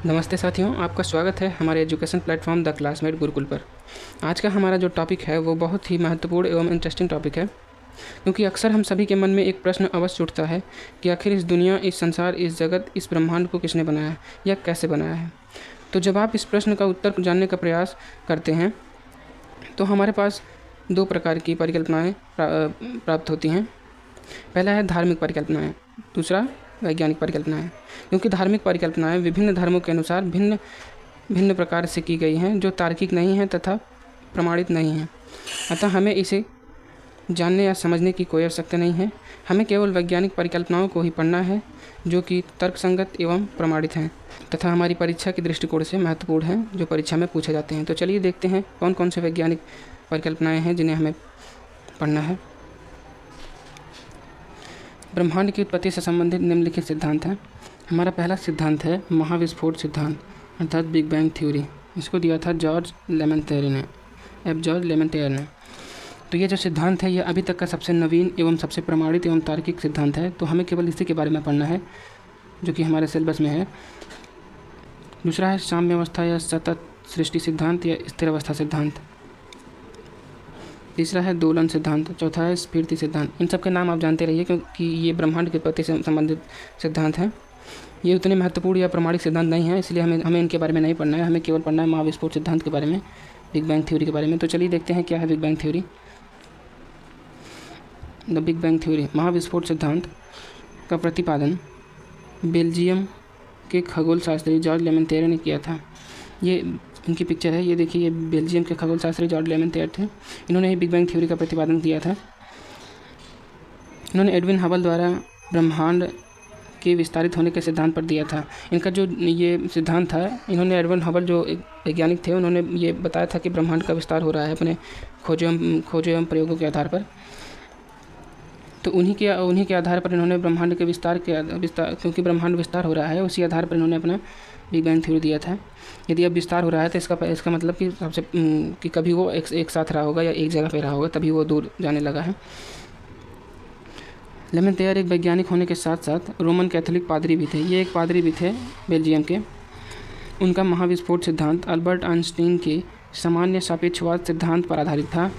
नमस्ते साथियों, आपका स्वागत है हमारे education platform the classmate Gurukul पर। आज का हमारा जो टॉपिक है वो बहुत ही महत्वपूर्ण एवं इंटरेस्टिंग टॉपिक है, क्योंकि अक्सर हम सभी के मन में एक प्रश्न अवश्य उठता है कि आखिर इस दुनिया, इस संसार, इस जगत, इस ब्रह्मांड को किसने बनाया या कैसे बनाया है। तो जब आप इस प्रश्न का उत्तर जानने का प्रयास करते हैं तो हमारे पास दो प्रकार की परिकल्पनाएँ प्राप्त होती हैं। पहला है धार्मिक परिकल्पनाएँ, दूसरा वैज्ञानिक परिकल्पनाएँ। क्योंकि धार्मिक परिकल्पनाएँ विभिन्न धर्मों के अनुसार भिन्न भिन्न प्रकार से की गई हैं, जो तार्किक नहीं हैं तथा प्रमाणित नहीं हैं। अतः हमें इसे जानने या समझने की कोई आवश्यकता नहीं है। हमें केवल वैज्ञानिक परिकल्पनाओं को ही पढ़ना है, जो कि तर्कसंगत एवं प्रमाणित हैं तथा हमारी परीक्षा के दृष्टिकोण से महत्वपूर्ण हैं, जो परीक्षा में पूछे जाते हैं। तो चलिए देखते हैं कौन कौन से वैज्ञानिक परिकल्पनाएँ हैं जिन्हें हमें पढ़ना है। ब्रह्मांड की उत्पत्ति से संबंधित निम्नलिखित सिद्धांत हैं। हमारा पहला सिद्धांत है महाविस्फोट सिद्धांत, अर्थात बिग बैंग थ्योरी। इसको दिया था जॉर्ज लेमेंटेयर ने। तो ये जो सिद्धांत है, ये अभी तक का सबसे नवीन एवं सबसे प्रमाणित एवं तार्किक सिद्धांत है। तो हमें केवल इसी के बारे में पढ़ना है, जो कि हमारे सिलेबस में है। दूसरा है साम्यावस्था या सतत सृष्टि सिद्धांत या स्थिर अवस्था सिद्धांत। तीसरा है दोलन सिद्धांत। चौथा है स्फीति सिद्धांत। इन सब के नाम आप जानते रहिए, क्योंकि ये ब्रह्मांड की उत्पत्ति से संबंधित सिद्धांत हैं। ये उतने महत्वपूर्ण या प्रमाणिक सिद्धांत नहीं हैं, इसलिए हमें इनके बारे में नहीं पढ़ना है। हमें केवल पढ़ना है महाविस्फोट सिद्धांत के बारे में, बिग बैंग थ्योरी के बारे में। तो चलिए देखते हैं क्या है big bang theory. The big bang theory, महाविस्फोट सिद्धांत का प्रतिपादन बेल्जियम के खगोल शास्त्री जॉर्ज लेमेंटेयर ने किया था। ये इनकी पिक्चर है, ये देखिए, ये बेल्जियम के खगोल शास्त्री जॉर्ज लेमेंटेयर थे। इन्होंने ही बिग बैंग थ्योरी का प्रतिपादन किया था। इन्होंने एडविन हबल द्वारा ब्रह्मांड के विस्तारित होने के सिद्धांत पर दिया था। इनका जो ये सिद्धांत था, इन्होंने एडविन हबल जो एक वैज्ञानिक थे, उन्होंने ये बताया था कि ब्रह्मांड का विस्तार हो रहा है अपने खोजों एवं प्रयोगों के आधार पर। तो उन्हीं के आधार पर इन्होंने ब्रह्मांड के विस्तार क्योंकि ब्रह्मांड विस्तार हो रहा है, उसी आधार पर इन्होंने अपना बिग बैंग थ्योरी दिया था। यदि अब विस्तार हो रहा है तो इसका मतलब कि कभी वो एक साथ रहा होगा या एक जगह पे रहा होगा, तभी वो दूर जाने लगा है। लेमेंटेयर एक वैज्ञानिक होने के साथ साथ रोमन कैथोलिक पादरी भी थे। ये एक पादरी भी थे बेल्जियम के। उनका महाविस्फोट सिद्धांत अल्बर्ट आइंस्टीन के सामान्य सापेक्षवाद सिद्धांत पर आधारित था।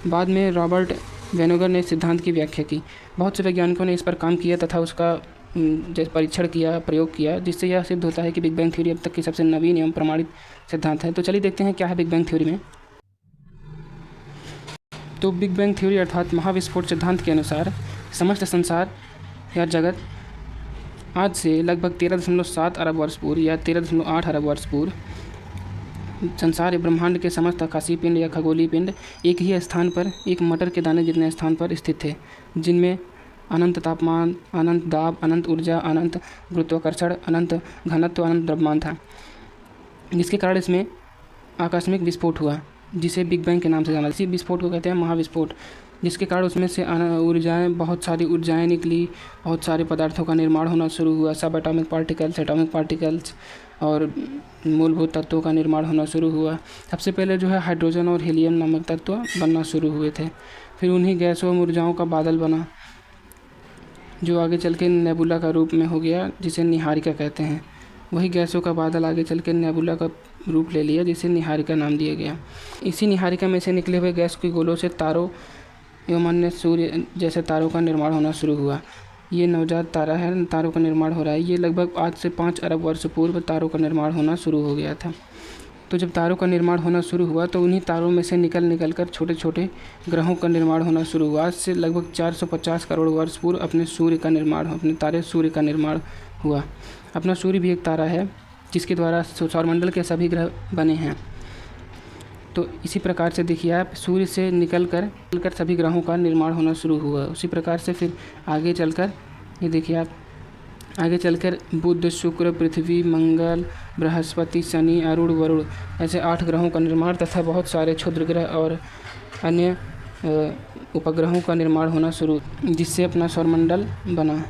बाद में रॉबर्ट वेनोगर ने सिद्धांत की व्याख्या की। बहुत से वैज्ञानिकों ने इस पर काम किया तथा उसका परीक्षण किया, प्रयोग किया, जिससे यह सिद्ध होता है कि बिग बैंग थ्योरी अब तक की सबसे नवीन एवं प्रमाणित सिद्धांत है। तो चलिए देखते हैं क्या है बिग बैंग थ्योरी में। तो बिग बैंग थ्योरी अर्थात महाविस्फोट सिद्धांत के अनुसार समस्त संसार या जगत आज से लगभग 13.7 अरब वर्ष पूर्व या 13.8 अरब वर्ष पूर्व संसार ब्रह्मांड के समस्त आकाशीय पिंड या खगोलीय पिंड एक ही स्थान पर, एक मटर के दाने जितने स्थान पर स्थित थे, जिनमें अनंत तापमान, अनंत दाब, अनंत ऊर्जा, अनंत गुरुत्वाकर्षण, अनंत घनत्व, अनंत द्रव्यमान था, जिसके कारण इसमें आकस्मिक विस्फोट हुआ, जिसे बिग बैंग के नाम से जाना। इसी विस्फोट को कहते हैं महाविस्फोट, जिसके कारण उसमें से बहुत सारी ऊर्जाएँ निकली, बहुत सारे पदार्थों का निर्माण होना शुरू हुआ। सब एटॉमिक पार्टिकल्स और मूलभूत तत्वों का निर्माण होना शुरू हुआ। सबसे पहले जो है हाइड्रोजन और हीलियम नामक तत्व बनना शुरू हुए थे। फिर उन्हीं गैसों ऊर्जाओं का बादल बना, जो आगे चल के नेबुला का रूप में हो गया, जिसे निहारिका कहते हैं। वही गैसों का बादल आगे चल के नेबुला का रूप ले लिया, जिसे निहारिका नाम दिया गया। इसी निहारिका में से निकले हुए गैस के गोलों से तारों एवं अन्य सूर्य जैसे तारों का निर्माण होना शुरू हुआ। ये नवजात तारा है, तारों का निर्माण हो रहा है। ये लगभग आज से 5 अरब वर्ष पूर्व तारों का निर्माण होना शुरू हो गया था। तो जब तारों का निर्माण होना शुरू हुआ तो उन्हीं तारों में से निकल कर छोटे छोटे ग्रहों का निर्माण होना शुरू हुआ। आज से लगभग 450 करोड़ वर्ष पूर्व अपने तारे सूर्य का निर्माण हुआ। अपना सूर्य भी एक तारा है, जिसके द्वारा सौरमंडल के सभी ग्रह बने हैं। तो इसी प्रकार से देखिए आप, सूर्य से निकल कर सभी ग्रहों का निर्माण होना शुरू हुआ। उसी प्रकार से फिर आगे चलकर ये देखिए आप, आगे चलकर बुध, शुक्र, पृथ्वी, मंगल, बृहस्पति, शनि, अरुण, वरुण ऐसे 8 ग्रहों का निर्माण तथा बहुत सारे क्षुद्र ग्रह और अन्य उपग्रहों का निर्माण होना शुरू, जिससे अपना सौरमंडल बना।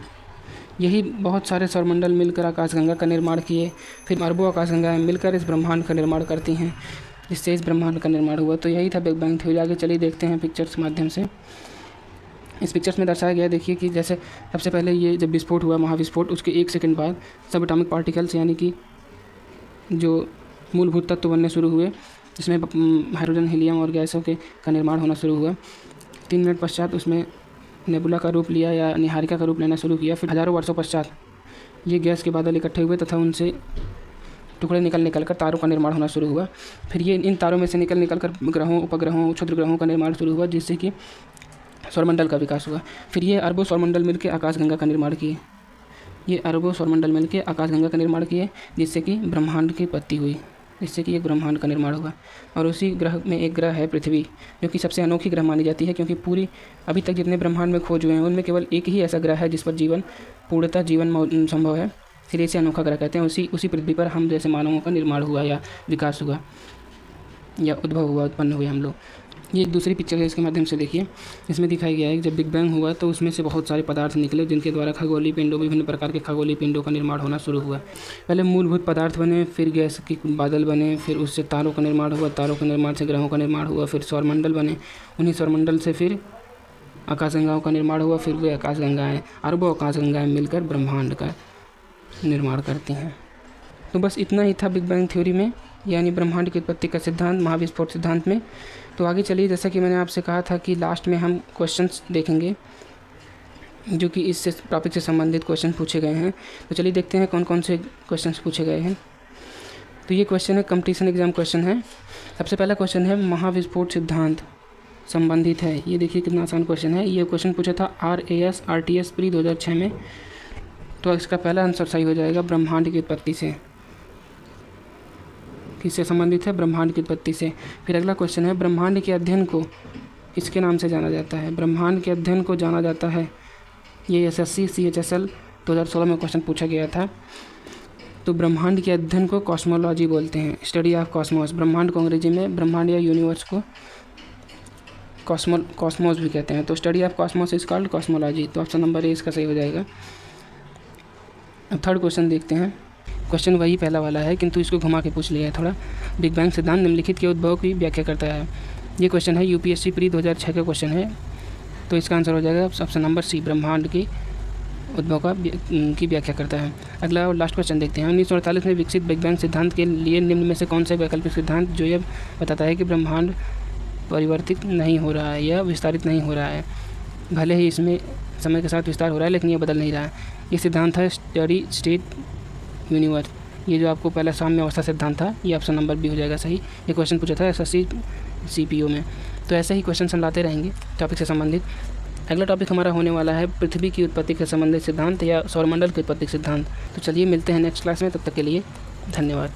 यही बहुत सारे सौरमंडल मिलकर आकाशगंगा का निर्माण किए। फिर अरबों आकाशगंगाएँ मिलकर इस ब्रह्मांड का निर्माण करती हैं, जिससे इस ब्रह्मांड का निर्माण हुआ। तो यही था बिग बैंग थ्योरी। आगे चलिए देखते हैं पिक्चर्स के माध्यम से। इस पिक्चर्स में दर्शाया गया है, देखिए कि जैसे सबसे पहले ये जब विस्फोट हुआ, महाविस्फोट, उसके 1 सेकंड बाद सब एटॉमिक पार्टिकल्स यानी कि जो मूलभूत तत्व बनने शुरू हुए, जिसमें हाइड्रोजन, हीलियम और गैसों का निर्माण होना शुरू हुआ। 3 मिनट पश्चात उसमें नेबुला का रूप लिया या निहारिका का रूप लेना शुरू किया। फिर हज़ारों वर्षों पश्चात ये गैस के बादल इकट्ठे हुए तथा उनसे टुकड़े निकल कर तारों का निर्माण होना शुरू हुआ। फिर ये इन तारों में से निकल कर ग्रहों, उपग्रहों, क्षुद्र ग्रहों का निर्माण शुरू हुआ, जिससे कि सौरमंडल का विकास हुआ। फिर ये अरबों सौरमंडल मिलकर आकाशगंगा का निर्माण किए। ये अरबों सौरमंडल मिलकर आकाशगंगा का निर्माण किए, जिससे कि ब्रह्मांड की उत्पत्ति हुई, जिससे कि एक ब्रह्मांड का निर्माण हुआ। और उसी ग्रह में एक ग्रह है पृथ्वी, जो कि सबसे अनोखी ग्रह मानी जाती है, क्योंकि पूरी अभी तक जितने ब्रह्मांड में खोज हुए हैं उनमें केवल एक ही ऐसा ग्रह है जिस पर पूर्णतः जीवन संभव है, इसलिए इसे अनोखा ग्रह कहते हैं। उसी पृथ्वी पर हम जैसे मानवों का निर्माण हुआ या विकास हुआ या उद्भव हुआ, उत्पन्न हुए हम लोग। ये दूसरी पिक्चर है, इसके माध्यम से देखिए। इसमें दिखाया गया है कि जब बिग बैंग हुआ तो उसमें से बहुत सारे पदार्थ निकले, जिनके द्वारा खगोलीय पिंडों, विभिन्न प्रकार के खगोलीय पिंडों का निर्माण होना शुरू हुआ। पहले मूलभूत पदार्थ बने, फिर गैस के बादल बने, फिर उससे तारों का निर्माण हुआ, तारों के निर्माण से ग्रहों का निर्माण हुआ, फिर सौरमंडल बने, उन्हीं सौरमंडल से फिर आकाशगंगाओं का निर्माण हुआ, फिर वे आकाशगंगाएँ, अरबों आकाशगंगाएँ मिलकर ब्रह्मांड का निर्माण करती हैं। तो बस इतना ही था बिग बैंग थ्योरी में, यानी ब्रह्मांड की उत्पत्ति का सिद्धांत, महाविस्फोट सिद्धांत में। तो आगे चलिए, जैसा कि मैंने आपसे कहा था कि लास्ट में हम क्वेश्चंस देखेंगे जो कि इससे टॉपिक से संबंधित क्वेश्चन पूछे गए हैं। तो चलिए देखते हैं कौन कौन से क्वेश्चंस पूछे गए हैं। तो ये क्वेश्चन है, कंपटीशन एग्जाम क्वेश्चन है। सबसे पहला क्वेश्चन है, महाविस्फोट सिद्धांत संबंधित है। ये देखिए कितना आसान क्वेश्चन है। ये क्वेश्चन पूछा था RAS RTS प्री 2006 में। तो इसका पहला आंसर सही हो जाएगा, ब्रह्मांड की उत्पत्ति से। किससे संबंधित है? ब्रह्मांड की उत्पत्ति से। फिर अगला क्वेश्चन है, ब्रह्मांड के अध्ययन को इसके नाम से जाना जाता है। ब्रह्मांड के अध्ययन को जाना जाता है, ये SSC CHSL 2016 में क्वेश्चन पूछा गया था। तो ब्रह्मांड के अध्ययन को कॉस्मोलॉजी बोलते हैं, स्टडी ऑफ कॉस्मोस। ब्रह्मांड को अंग्रेजी में ब्रह्मांड या यूनिवर्स को कॉस्मोस भी कहते हैं। तो study of Cosmos is called cosmology. तो ऑप्शन नंबर ए इसका सही हो जाएगा। अब थर्ड क्वेश्चन देखते हैं। क्वेश्चन वही पहला वाला है, किंतु इसको घुमा के पूछ लिया है थोड़ा। बिग बैंग सिद्धांत निम्नलिखित के उद्भव की व्याख्या करता है। ये क्वेश्चन है UPSC प्री 2006 का क्वेश्चन है। तो इसका आंसर हो जाएगा ऑप्शन नंबर सी, ब्रह्मांड की उद्भव की व्याख्या करता है। अगला और लास्ट क्वेश्चन देखते हैं। 1948 में विकसित बिग बैंग सिद्धांत के लिए निम्न में से कौन सा वैकल्पिक सिद्धांत जो यह बताता है कि ब्रह्मांड परिवर्तित नहीं हो रहा है या विस्तारित नहीं हो रहा है, भले ही इसमें समय के साथ विस्तार हो रहा है लेकिन ये बदल नहीं रहा है। ये सिद्धांत है स्टडी स्टेट यूनिवर्स। ये जो आपको पहला साम्य अवस्था सिद्धांत था, ये ऑप्शन नंबर बी हो जाएगा सही। ये क्वेश्चन पूछा था SSC CPO में। तो ऐसे ही क्वेश्चन हम लाते रहेंगे टॉपिक से संबंधित। अगला टॉपिक हमारा होने वाला है पृथ्वी की उत्पत्ति से संबंधित सिद्धांत या सौरमंडल की उत्पत्ति सिद्धांत। तो चलिए मिलते हैं नेक्स्ट क्लास में, तब तक के लिए धन्यवाद।